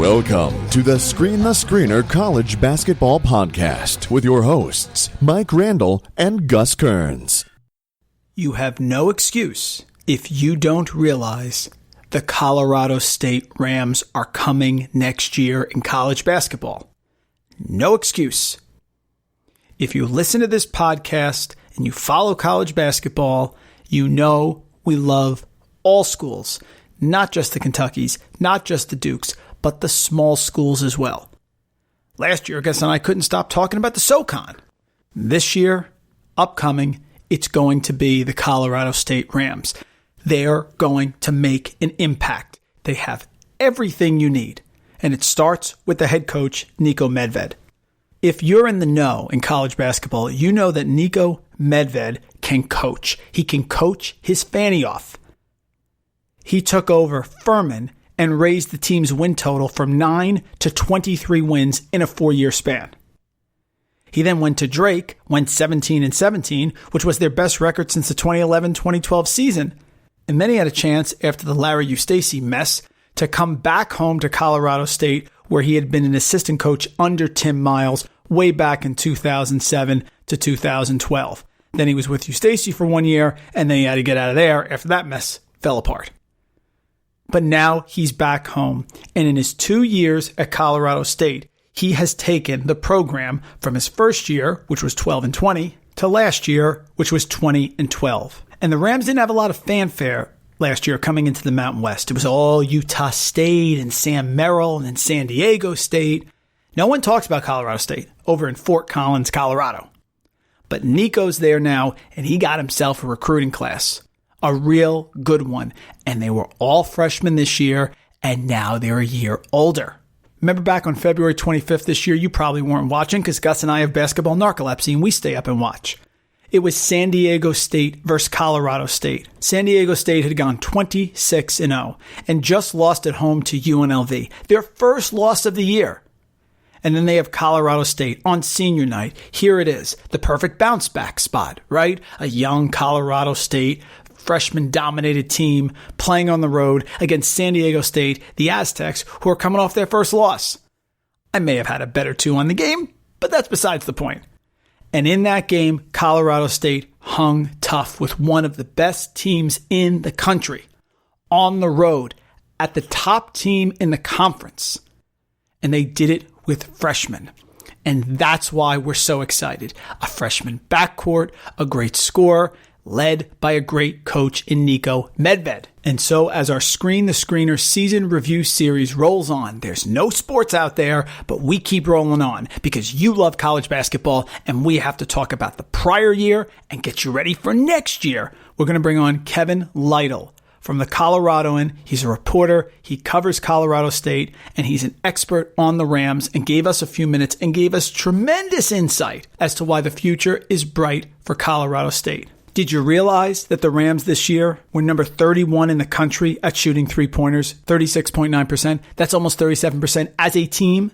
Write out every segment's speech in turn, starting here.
Welcome to the Screener College Basketball Podcast with your hosts, Mike Randle and Gus Kearns. You have no excuse if you don't realize the Colorado State Rams are coming next year in college basketball. No excuse. If you listen to this podcast and you follow college basketball, you know we love all schools, not just the Kentuckys, not just the Dukes, but the small schools as well. Last year, Gus and I couldn't stop talking about the SoCon. This year, upcoming, it's going to be the Colorado State Rams. They're going to make an impact. They have everything you need, and it starts with the head coach, Niko Medved. If you're in the know in college basketball, you know that Niko Medved can coach. He can coach his fanny off. He took over Furman and raised the team's win total from 9 to 23 wins in a 4-year span. He then went to Drake, went 17-17, which was their best record since the 2011-2012 season. And then he had a chance after the Larry Eustace mess to come back home to Colorado State, where he had been an assistant coach under Tim Miles way back in 2007 to 2012. Then he was with Eustace for 1 year, and then he had to get out of there after that mess fell apart. But now he's back home, and in his 2 years at Colorado State, he has taken the program from his first year, which was 12-20, to last year, which was 20-12. And the Rams didn't have a lot of fanfare last year coming into the Mountain West. It was all Utah State and Sam Merrill and then San Diego State. No one talks about Colorado State over in Fort Collins, Colorado. But Nico's there now, and he got himself a recruiting class, a real good one. And they were all freshmen this year, and now they're a year older. Remember back on February 25th this year, you probably weren't watching because Gus and I have basketball narcolepsy, and we stay up and watch. It was San Diego State versus Colorado State. San Diego State had gone 26-0 and just lost at home to UNLV, their first loss of the year. And then they have Colorado State on senior night. Here it is, the perfect bounce back spot, right? A young Colorado State, freshman-dominated team playing on the road against San Diego State, the Aztecs, who are coming off their first loss. I may have had a bet or two on the game, but that's besides the point. And in that game, Colorado State hung tough with one of the best teams in the country on the road at the top team in the conference. And they did it with freshmen. And that's why we're so excited. A freshman backcourt, a great scorer, led by a great coach in Niko Medved. And so as our Screen the Screener season review series rolls on, there's no sports out there, but we keep rolling on because you love college basketball and we have to talk about the prior year and get you ready for next year. We're going to bring on Kevin Lytle from the Coloradoan. He's a reporter. He covers Colorado State and he's an expert on the Rams and gave us a few minutes and gave us tremendous insight as to why the future is bright for Colorado State. Did you realize that the Rams this year were number 31 in the country at shooting three-pointers, 36.9%? That's almost 37% as a team.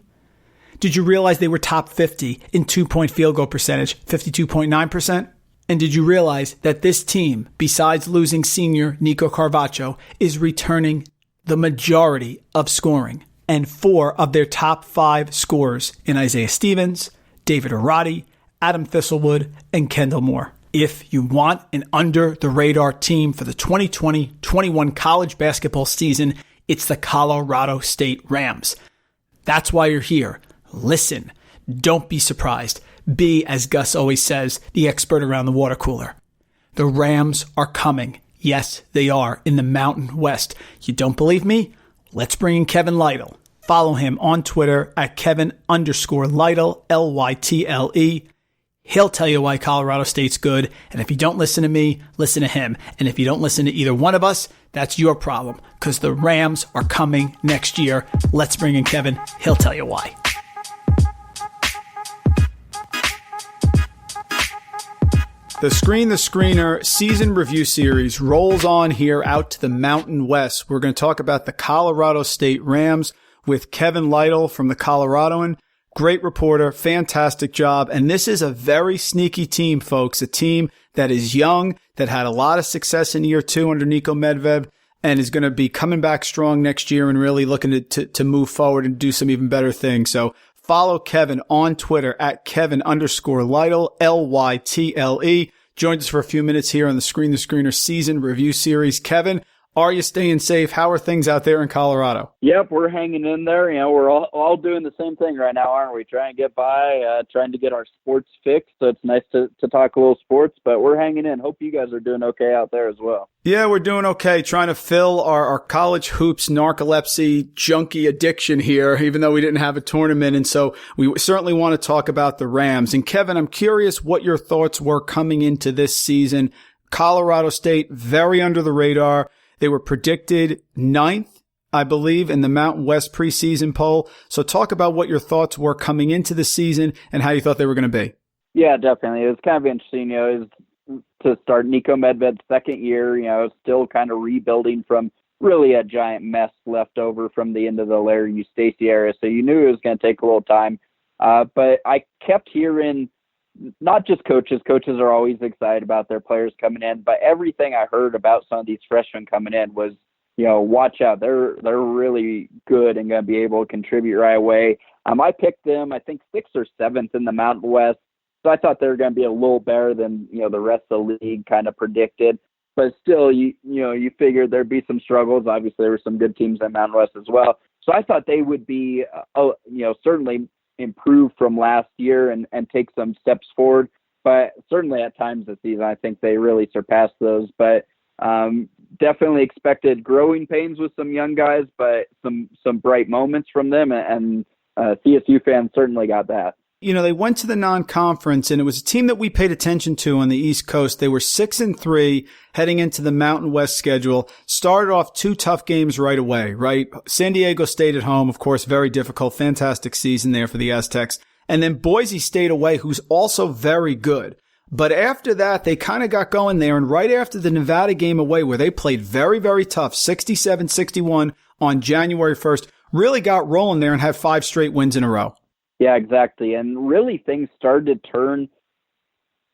Did you realize they were top 50 in two-point field goal percentage, 52.9%? And did you realize that this team, besides losing senior Nico Carvacho, is returning the majority of scoring? And 4 of their top 5 scorers in Isaiah Stevens, David Arati, Adam Thistlewood, and Kendall Moore. If you want an under-the-radar team for the 2020-21 college basketball season, it's the Colorado State Rams. That's why you're here. Listen. Don't be surprised. Be, as Gus always says, the expert around the water cooler. The Rams are coming. Yes, they are, in the Mountain West. You don't believe me? Let's bring in Kevin Lytle. Follow him on Twitter at Kevin_Lytle, Lytle. He'll tell you why Colorado State's good. And if you don't listen to me, listen to him. And if you don't listen to either one of us, that's your problem. Because the Rams are coming next year. Let's bring in Kevin. He'll tell you why. The Screen the Screener season review series rolls on here out to the Mountain West. We're going to talk about the Colorado State Rams with Kevin Lytle from the Coloradoan. Great reporter, fantastic job. And this is a very sneaky team, folks. A team that is young, that had a lot of success in year 2 under Niko Medved, and is going to be coming back strong next year and really looking to move forward and do some even better things. So follow Kevin on Twitter at Kevin_Lytle, Lytle. Joined us for a few minutes here on the Screen the Screener season review series. Kevin, are you staying safe? How are things out there in Colorado? Yep, we're hanging in there. We're all doing the same thing right now, aren't we? Trying to get by, trying to get our sports fixed. So it's nice to talk a little sports, but we're hanging in. Hope you guys are doing okay out there as well. Yeah, we're doing okay. Trying to fill our college hoops narcolepsy junkie addiction here, even though we didn't have a tournament. And so we certainly want to talk about the Rams. And Kevin, I'm curious what your thoughts were coming into this season. Colorado State, very under the radar. They were predicted 9th, I believe, in the Mountain West preseason poll. So talk about what your thoughts were coming into the season and how you thought they were going to be. Yeah, definitely. It was kind of interesting, to start Niko Medved's second year, still kind of rebuilding from really a giant mess left over from the end of the Larry Eustace era. So you knew it was going to take a little time. But I kept hearing, not just coaches are always excited about their players coming in, but everything I heard about some of these freshmen coming in was, watch out. They're really good and going to be able to contribute right away. I picked them, I think 6th or 7th in the Mountain West. So I thought they were going to be a little better than, the rest of the league kind of predicted. But still, you figured there'd be some struggles. Obviously, there were some good teams in Mountain West as well. So I thought they would be, certainly improve from last year and take some steps forward. But certainly at times this season, I think they really surpassed those. But definitely expected growing pains with some young guys, but some bright moments from them. And CSU fans certainly got that. They went to the non-conference, and it was a team that we paid attention to on the East Coast. They were 6-3 heading into the Mountain West schedule. Started off 2 tough games right away, right? San Diego State at home, of course, very difficult, fantastic season there for the Aztecs. And then Boise State away, who's also very good. But after that, they kind of got going there. And right after the Nevada game away, where they played very, very tough, 67-61 on January 1st, really got rolling there and had 5 straight wins in a row. Yeah, exactly. And really things started to turn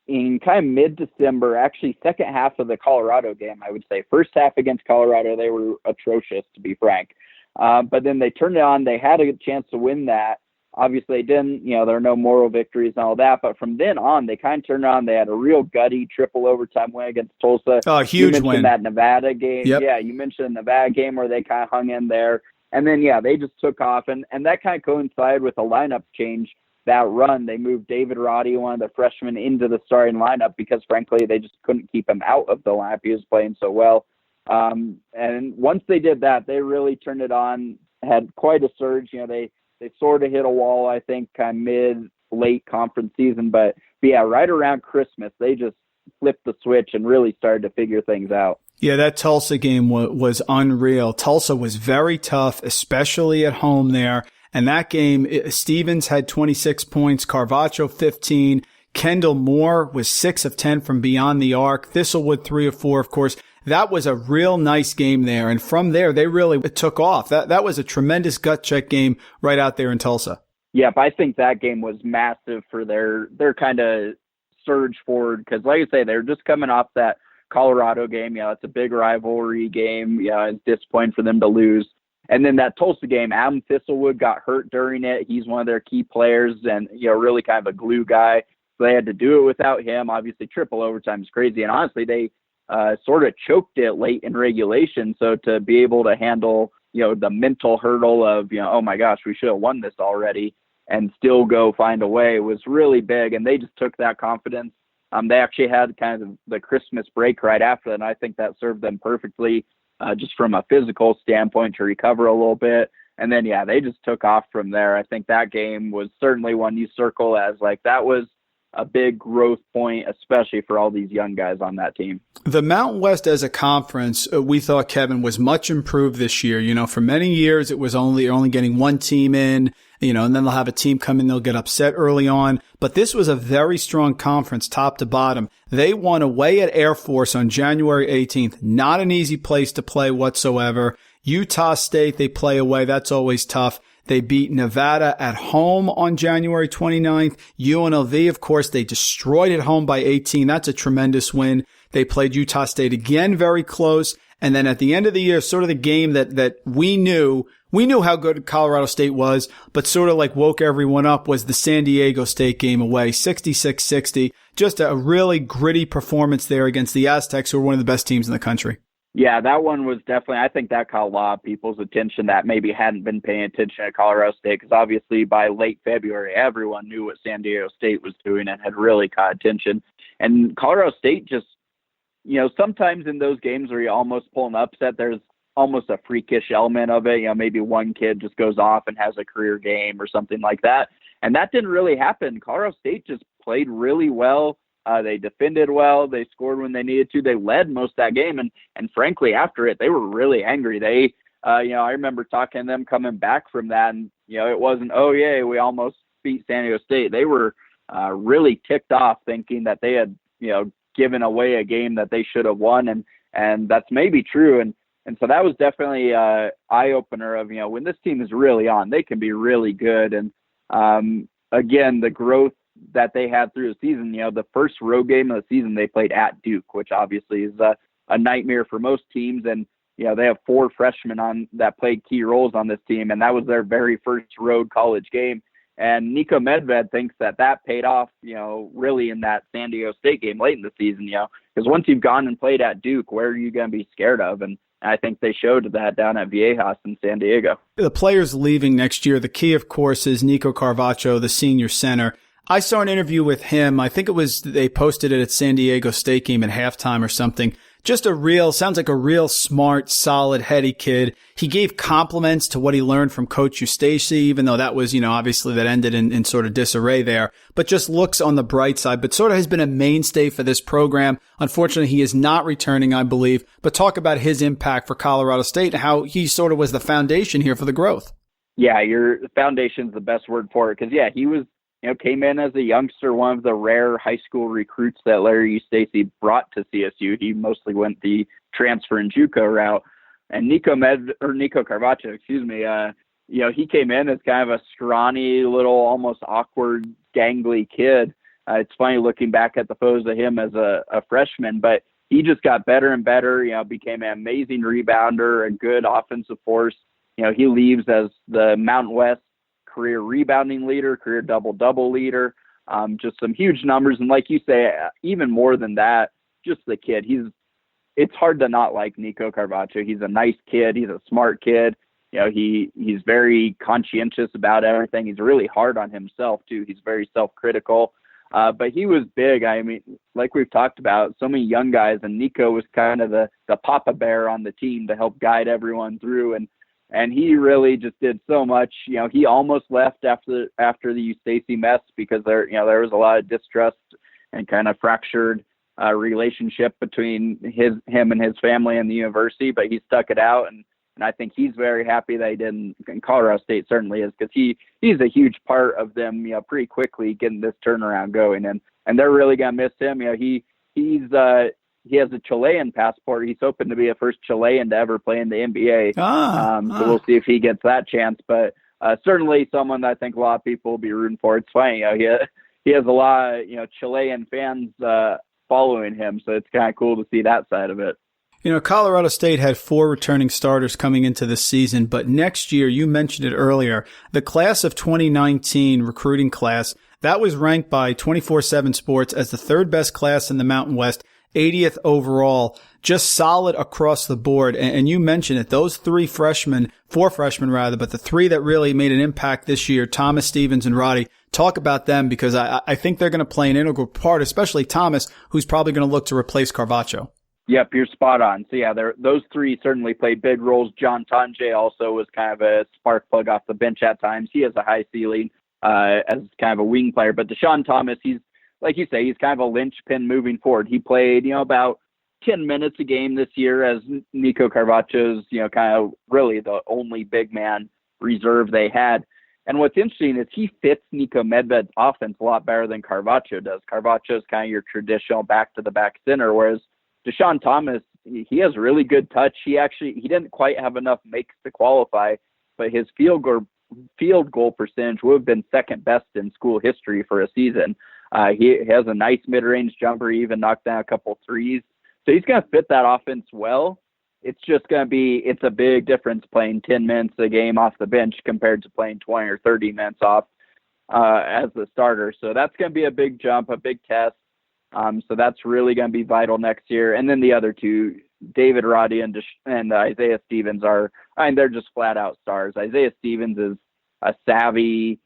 in kind of mid-December, actually second half of the Colorado game, I would say. First half against Colorado, they were atrocious, to be frank. But then they turned it on. They had a chance to win that. Obviously, they didn't. There are no moral victories and all that. But from then on, they kind of turned on. They had a real gutty triple overtime win against Tulsa. Oh, huge win. You mentioned that Nevada game. Yep. Yeah, you mentioned the Nevada game where they kind of hung in there. And then, they just took off. And that kind of coincided with a lineup change, that run. They moved David Roddy, one of the freshmen, into the starting lineup because, frankly, they just couldn't keep him out of the lineup. He was playing so well. And once they did that, they really turned it on, had quite a surge. They sort of hit a wall, I think, kind of mid-late conference season. But yeah, right around Christmas, they just flipped the switch and really started to figure things out. Yeah, that Tulsa game was unreal. Tulsa was very tough, especially at home there. And that game, Stevens had 26 points, Carvacho 15. Kendall Moore was 6 of 10 from beyond the arc. Thistlewood 3 of 4, of course. That was a real nice game there. And from there, they really took off. That was a tremendous gut check game right out there in Tulsa. Yep, I think that game was massive for their kind of surge forward. Because like I say, they're just coming off that Colorado game. It's a big rivalry game. It's disappointing for them to lose. And then that Tulsa game, Adam Thistlewood got hurt during it. He's one of their key players and, really kind of a glue guy. So they had to do it without him. Obviously, triple overtime is crazy. And honestly, they sort of choked it late in regulation. So to be able to handle, the mental hurdle of, oh my gosh, we should have won this already and still go find a way was really big. And they just took that confidence. They actually had kind of the Christmas break right after that, and I think that served them perfectly just from a physical standpoint to recover a little bit. And then, they just took off from there. I think that game was certainly one you circle as that was a big growth point, especially for all these young guys on that team. The Mountain West as a conference, we thought, Kevin, was much improved this year. For many years, it was only getting one team in, and then they'll have a team come in, they'll get upset early on. But this was a very strong conference, top to bottom. They won away at Air Force on January 18th. Not an easy place to play whatsoever. Utah State, they play away. That's always tough. They beat Nevada at home on January 29th. UNLV, of course, they destroyed at home by 18. That's a tremendous win. They played Utah State again, very close. And then at the end of the year, sort of the game that we knew how good Colorado State was, but sort of like woke everyone up was the San Diego State game away, 66-60. Just a really gritty performance there against the Aztecs, who are one of the best teams in the country. Yeah, that one was definitely, I think that caught a lot of people's attention that maybe hadn't been paying attention to Colorado State, because obviously by late February, everyone knew what San Diego State was doing and had really caught attention. And Colorado State just, sometimes in those games where you almost pull an upset, there's almost a freakish element of it. Maybe one kid just goes off and has a career game or something like that. And that didn't really happen. Colorado State just played really well. They defended well. They scored when they needed to. They led most of that game. And frankly, after it, they were really angry. They, I remember talking to them coming back from that. And, it wasn't, oh, yeah, we almost beat San Diego State. They were really ticked off, thinking that they had, given away a game that they should have won. And that's maybe true. And so that was definitely an eye-opener of, when this team is really on, they can be really good. And, again, the growth that they had through the season, the first road game of the season they played at Duke, which obviously is a nightmare for most teams. And, they have 4 freshmen on that played key roles on this team, and that was their very first road college game. And Niko Medved thinks that paid off, really in that San Diego State game late in the season, because once you've gone and played at Duke, where are you going to be scared of? And I think they showed that down at Viejas in San Diego. The players leaving next year, the key, of course, is Nico Carvacho, the senior center. I saw an interview with him. I think it was, they posted it at San Diego State game at halftime or something. Just sounds like a real smart, solid, heady kid. He gave compliments to what he learned from Coach Eustace, even though that was, obviously that ended in sort of disarray there, but just looks on the bright side, but sort of has been a mainstay for this program. Unfortunately, he is not returning, I believe, but talk about his impact for Colorado State and how he sort of was the foundation here for the growth. Yeah, your foundation's the best word for it. Cause he was, came in as a youngster, one of the rare high school recruits that Larry Eustace brought to CSU. He mostly went the transfer and JUCO route. And Nico Carvacho, he came in as kind of a scrawny, little, almost awkward, gangly kid. It's funny looking back at the photos of him as a freshman, but he just got better and better, became an amazing rebounder, a good offensive force. He leaves as the Mountain West career rebounding leader, career double-double leader, just some huge numbers. And like you say, even more than that, just the kid. It's hard to not like Nico Carvacho. He's a nice kid. He's a smart kid. He's very conscientious about everything. He's really hard on himself too. He's very self-critical. But he was big. I mean, like we've talked about, so many young guys, and Nico was kind of the papa bear on the team to help guide everyone through. And he really just did so much. He almost left after the Eustace mess because there was a lot of distrust and kind of fractured relationship between him and his family and the university. But he stuck it out, and I think he's very happy that he didn't. And Colorado State certainly is, because he's a huge part of them. Pretty quickly getting this turnaround going, and they're really gonna miss him. He has a Chilean passport. He's hoping to be the first Chilean to ever play in the NBA. So we'll see if he gets that chance. But certainly someone that I think a lot of people will be rooting for. It's funny, he has a lot of Chilean fans following him, so it's kind of cool to see that side of it. Colorado State had 4 returning starters coming into this season, but next year, you mentioned it earlier, the class of 2019 recruiting class, that was ranked by 24/7 Sports as the 3rd best class in the Mountain West, 80th overall, just solid across the board. And you mentioned it, those 4 freshmen rather, but the 3 that really made an impact this year, Thomas, Stevens, and Roddy, talk about them, because I think they're going to play an integral part, especially Thomas, who's probably going to look to replace Carvacho. Yep, you're spot on. So yeah, those 3 certainly played big roles. John Tanjay also was kind of a spark plug off the bench at times. He has a high ceiling as kind of a wing player, but Deshaun Thomas, he's, like you say, he's kind of a linchpin moving forward. He played, about 10 minutes a game this year as Nico Carvacho's, kind of really the only big man reserve they had. And what's interesting is he fits Niko Medved's offense a lot better than Carvacho does. Carvacho's kind of your traditional back-to-the-back center, whereas Deshaun Thomas, he has really good touch. He didn't quite have enough makes to qualify, but his field goal percentage would have been 2nd best in school history for a season. He has a nice mid-range jumper. He even knocked down a couple threes. So he's going to fit that offense well. It's just going to be, it's a big difference playing 10 minutes a game off the bench compared to playing 20 or 30 minutes off as the starter. So that's going to be a big jump, a big test. So that's really going to be vital next year. And then the other two, David Roddy and Isaiah Stevens they're just flat out stars. Isaiah Stevens is a savvy,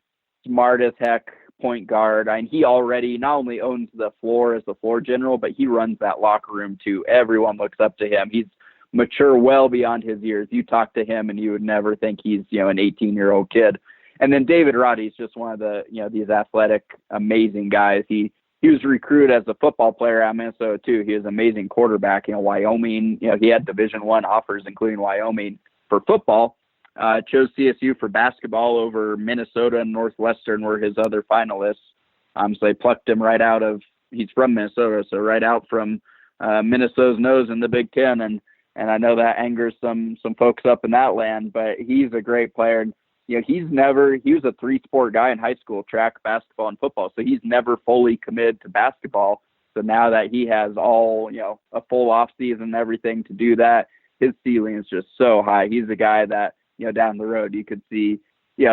smart as heck point guard. He already not only owns the floor as the floor general, but he runs that locker room too. Everyone looks up to him. He's mature well beyond his years. You talk to him and you would never think he's, an 18-year-old kid. And then David Roddy's just one of the, these athletic, amazing guys. He was recruited as a football player at Minnesota too. He was an amazing quarterback. Wyoming, he had Division I offers, including Wyoming for football. Chose CSU for basketball over Minnesota and Northwestern were his other finalists. So they plucked him right out of, he's from Minnesota, so right out from Minnesota's nose in the Big Ten. And I know that angers some folks up in that land, but he's a great player. And, he was a 3-sport guy in high school, track, basketball, and football. So he's never fully committed to basketball. So now that he has all, a full off season and everything to do that, his ceiling is just so high. He's a guy that, down the road you could see,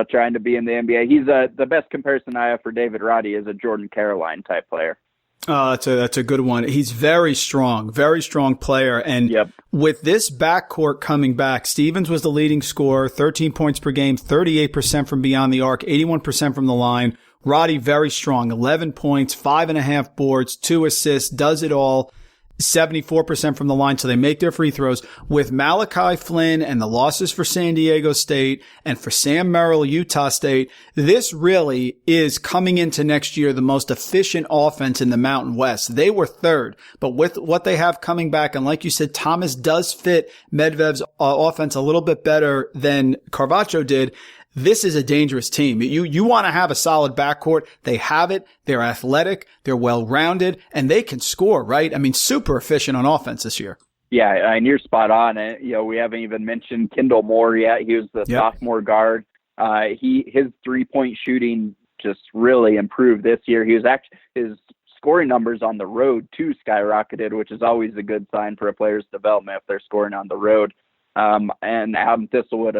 trying to be in the NBA. He's the best comparison I have for David Roddy is a Jordan Caroline type player. That's a good one. He's very strong player. And with this backcourt coming back, Stevens was the leading scorer, 13 points per game, 38% from beyond the arc, 81% from the line. Roddy, very strong, 11 points, 5.5 boards, 2 assists, does it all. 74% from the line, so they make their free throws. With Malachi Flynn and the losses for San Diego State and for Sam Merrill, Utah State, this really is coming into next year the most efficient offense in the Mountain West. They were third, but with what they have coming back, and like you said, Thomas does fit Medved's offense a little bit better than Carvacho did. This is a dangerous team. You want to have a solid backcourt. They have it. They're athletic. They're well-rounded, and they can score, right? Super efficient on offense this year. Yeah, and you're spot on. We haven't even mentioned Kendall Moore yet. He was the sophomore guard. His 3-point shooting just really improved this year. His scoring numbers on the road too skyrocketed, which is always a good sign for a player's development if they're scoring on the road. And Adam Thistlewood,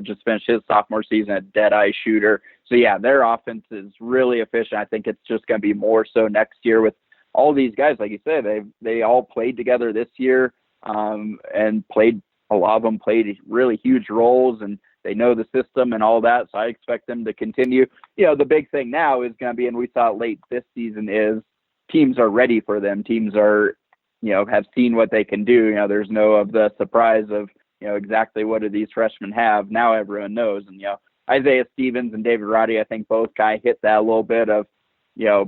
just finished his sophomore season, a dead-eye shooter. So, their offense is really efficient. I think it's just going to be more so next year with all these guys. Like you said, they all played together this year and a lot of them played really huge roles, and they know the system and all that. So I expect them to continue. The big thing now is going to be, and we saw it late this season, is teams are ready for them. Teams are have seen what they can do. There's no of the surprise of, exactly what do these freshmen have. Now everyone knows. And, Isaiah Stevens and David Roddy, I think both kind of hit that a little bit of,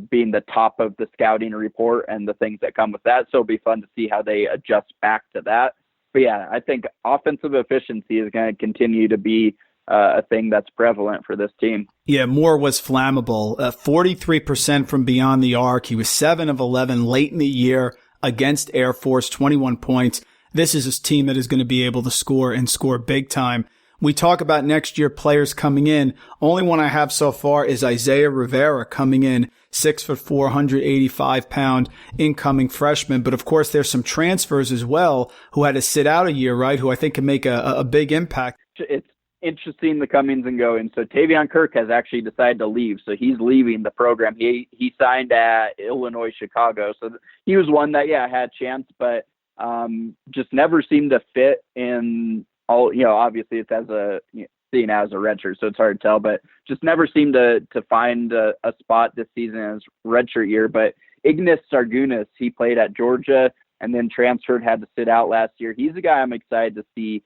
being the top of the scouting report and the things that come with that. So it'll be fun to see how they adjust back to that. But I think offensive efficiency is going to continue to be a thing that's prevalent for this team. Yeah, Moore was flammable. 43% from beyond the arc. He was 7 of 11 late in the year against Air Force, 21 points. This is a team that is going to be able to score and score big time. We talk about next year players coming in. Only one I have so far is Isaiah Rivera coming in, 6'4", 185-pound incoming freshman. But of course, there's some transfers as well who had to sit out a year, right? Who I think can make a big impact. It's interesting the comings and goings. So Tavion Kirk has actually decided to leave. So he's leaving the program. He signed at Illinois Chicago. So he was one that, had a chance, but just never seemed to fit in all, obviously it's seen as a redshirt, so it's hard to tell, but just never seemed to find a spot this season in his redshirt year. But Ignas Sargunas, he played at Georgia and then transferred, had to sit out last year. He's a guy I'm excited to see.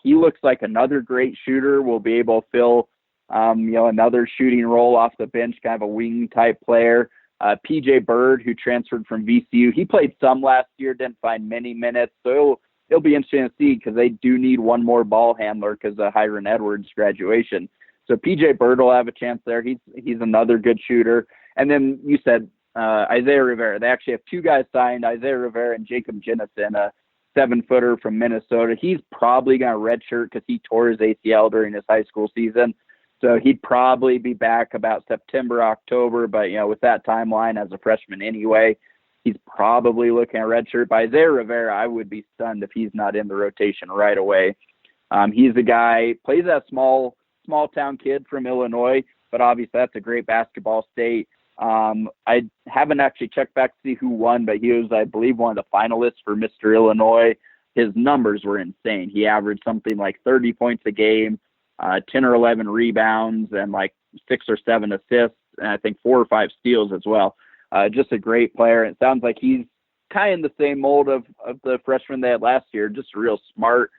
He looks like another great shooter. Will be able to fill, another shooting role off the bench, kind of a wing type player. PJ Bird, who transferred from VCU, he played some last year, didn't find many minutes. So it'll be interesting to see because they do need one more ball handler because of Hiron Edwards' graduation. So PJ Bird will have a chance there. He's another good shooter. And then you said Isaiah Rivera. They actually have 2 guys signed, Isaiah Rivera and Jacob Jennison, a 7-footer from Minnesota. He's probably going to redshirt because he tore his ACL during his high school season. So he'd probably be back about September, October. But, with that timeline as a freshman anyway, he's probably looking at redshirt. By Isaiah Rivera, I would be stunned if he's not in the rotation right away. He's a guy, plays that small town kid from Illinois, but obviously that's a great basketball state. I haven't actually checked back to see who won, but he was, I believe, one of the finalists for Mr. Illinois. His numbers were insane. He averaged something like 30 points a game, 10 or 11 rebounds, and like 6 or 7 assists, and I think 4 or 5 steals as well. Just a great player. It sounds like he's kind of in the same mold of the freshman they had last year, just a real smart,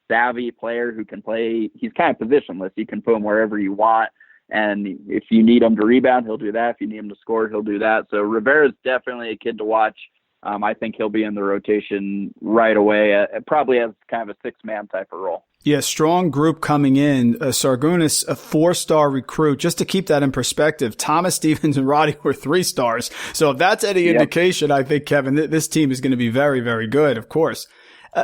savvy player who can play. He's kind of positionless. You can put him wherever you want. And if you need him to rebound, he'll do that. If you need him to score, he'll do that. So Rivera's definitely a kid to watch. I think he'll be in the rotation right away. Probably has kind of a 6-man type of role. Yeah, strong group coming in. Sargunas, a 4-star recruit. Just to keep that in perspective, Thomas Stevens and Roddy were 3 stars. So if that's any indication, I think, Kevin, this team is going to be very, very good, of course.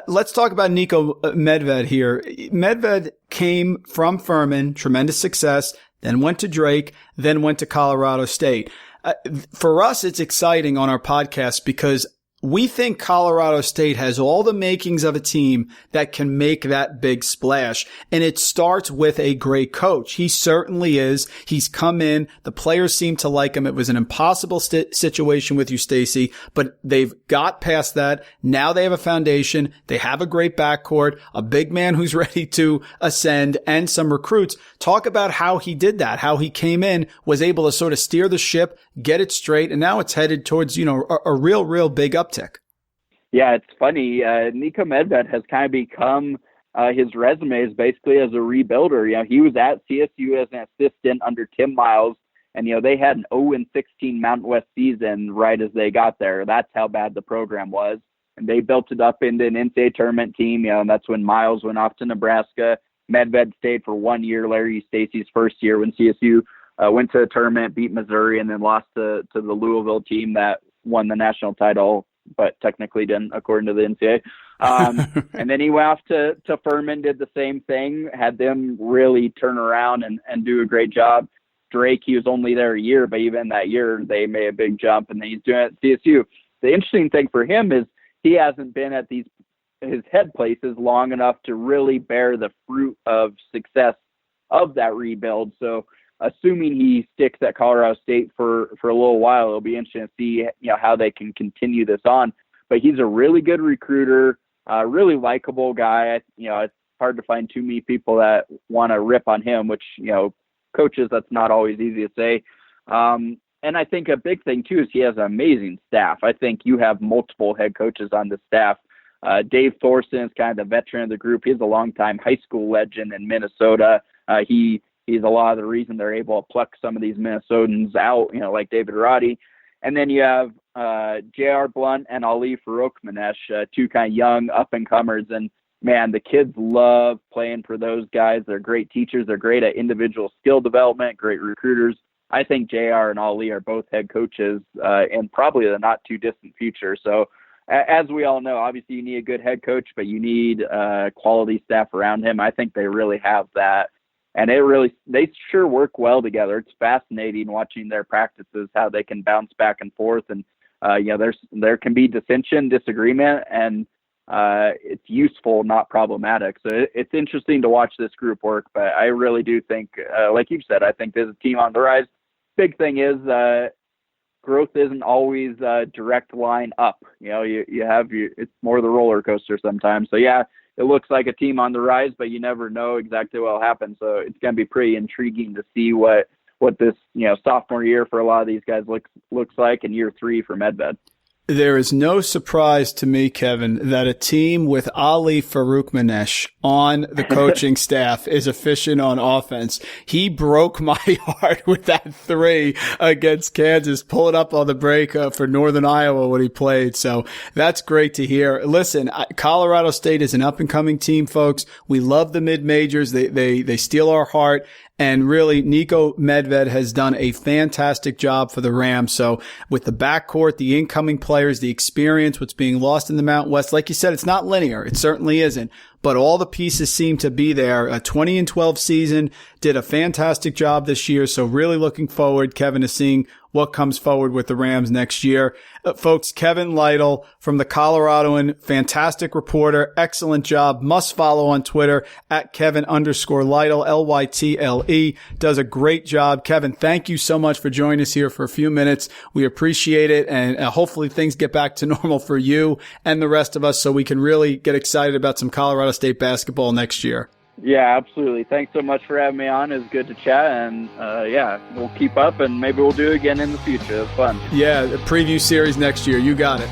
Let's talk about Niko Medved here. Medved came from Furman, tremendous success, then went to Drake, then went to Colorado State. For us, it's exciting on our podcast because we think Colorado State has all the makings of a team that can make that big splash. And it starts with a great coach. He certainly is. He's come in. The players seem to like him. It was an impossible situation with you, Stacy, but they've got past that. Now they have a foundation. They have a great backcourt, a big man who's ready to ascend, and some recruits. Talk about how he did that, how he came in, was able to sort of steer the ship, get it straight, and now it's headed towards, a real big uptick. Yeah, it's funny. Niko Medved has kind of become his resume is basically as a rebuilder. He was at CSU as an assistant under Tim Miles, and they had an 0-16 Mountain West season right as they got there. That's how bad the program was, and they built it up into an NCAA tournament team. And that's when Miles went off to Nebraska. Medved stayed for 1 year, Larry Stacey's first year, when CSU went to the tournament, beat Missouri, and then lost to the Louisville team that won the national title, but technically didn't, according to the NCAA. And then he went off to Furman, did the same thing, had them really turn around and do a great job. Drake, he was only there a year, but even that year, they made a big jump, and then he's doing it at CSU. The interesting thing for him is he hasn't been at his head places long enough to really bear the fruit of success of that rebuild. So assuming he sticks at Colorado State for a little while, it'll be interesting to see how they can continue this on. But he's a really good recruiter, really likable guy. It's hard to find too many people that want to rip on him, which coaches, that's not always easy to say. And I think a big thing too is he has an amazing staff. I think you have multiple head coaches on the staff. Dave Thorson is kind of the veteran of the group. He's a longtime high school legend in Minnesota. He's a lot of the reason they're able to pluck some of these Minnesotans out, like David Roddy. And then you have J.R. Blunt and Ali Farokhmanesh, 2 kind of young up-and-comers. And, man, the kids love playing for those guys. They're great teachers. They're great at individual skill development, great recruiters. I think J.R. and Ali are both head coaches in probably the not-too-distant future. So, as we all know, obviously you need a good head coach, but you need quality staff around him. I think they really have that. And they sure work well together. It's fascinating watching their practices, how they can bounce back and forth. And, there can be dissension, disagreement, and it's useful, not problematic. So it's interesting to watch this group work. But I really do think, like you said, I think there's a team on the rise. Big thing is growth isn't always a direct line up. It's more the roller coaster sometimes. So, yeah. It looks like a team on the rise, but you never know exactly what will happen. So it's going to be pretty intriguing to see what this, sophomore year for a lot of these guys looks like, and year 3 for Medved. There is no surprise to me, Kevin, that a team with Ali Farokhmanesh on the coaching staff is efficient on offense. He broke my heart with that 3 against Kansas, pull it up on the break for Northern Iowa when he played. So that's great to hear. Listen, Colorado State is an up-and-coming team, folks. We love the mid-majors. They steal our heart. And really, Niko Medved has done a fantastic job for the Rams. So with the backcourt, the incoming players, the experience, what's being lost in the Mountain West, like you said, it's not linear. It certainly isn't. but all the pieces seem to be there. A 20-12 season, did a fantastic job this year. So really looking forward, Kevin, to seeing what comes forward with the Rams next year. Folks, Kevin Lytle from the Coloradoan, fantastic reporter, excellent job. Must follow on Twitter at Kevin_Lytle, Lytle. Does a great job. Kevin, thank you so much for joining us here for a few minutes. We appreciate it, and hopefully things get back to normal for you and the rest of us so we can really get excited about some Colorado State basketball next year. Yeah, absolutely. Thanks so much for having me on. It was good to chat, and we'll keep up, and maybe we'll do it again in the future. It was fun. Yeah, the preview series next year. You got it.